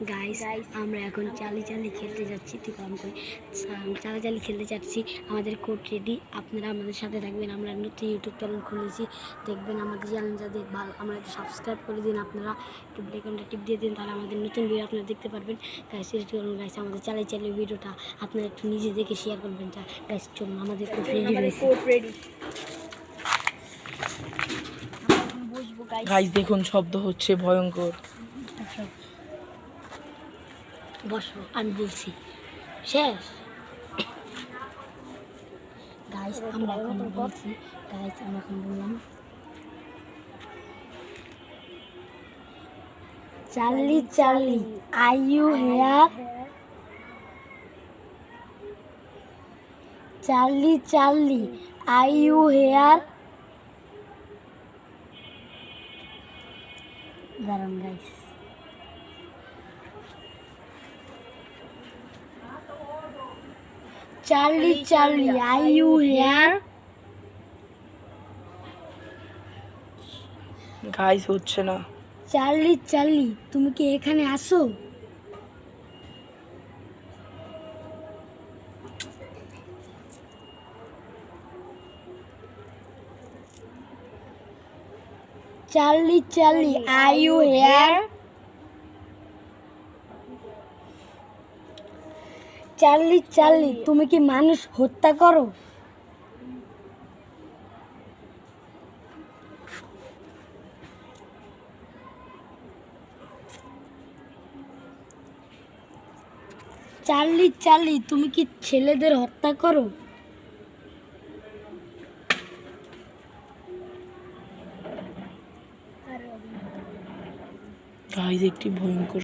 Guys আমরা এখন চালি খেলতে যাচ্ছি, ঠিক আমি চালি খেলতে যাচ্ছি। আমাদের কোড রেডি, আপনারা আমাদের সাথে থাকবেন। আমরা নতুন ইউটিউব চ্যানেল খুলেছি, দেখবেন আমাদের চ্যানেল যাদের ভালো আমরা একটু সাবস্ক্রাইব করে দিন, আপনারা একটু বেল আইকনটা টিপ দিয়ে দিন, তাহলে আমাদের নতুন ভিডিও আপনারা দেখতে পারবেন। গাইস রেডি করুন, গাইস আমাদের চালি ভিডিওটা আপনারা একটু নিজে দেখে শেয়ার করবেন। গাইস চলুন, আমাদের কোড রেডি। গাইস দেখুন শব্দ হচ্ছে ভয়ঙ্কর। বসো, আমি বলছি শেষ। গাইস আমরা এখন বলছি, গাইস আমরা এখন বললাম Charlie are you here? Charlie are you here? দাঁড়ান guys, Charlie are you here? Guys হচ্ছে না। চার্লি তুমি কি এখানে আসো? Charlie are you here? Charlie তুমি কি মানুষ হত্যা করো? চার্লি তুমি কি ছেলেদের হত্যা করো? গাইস একটি ভয়ঙ্কর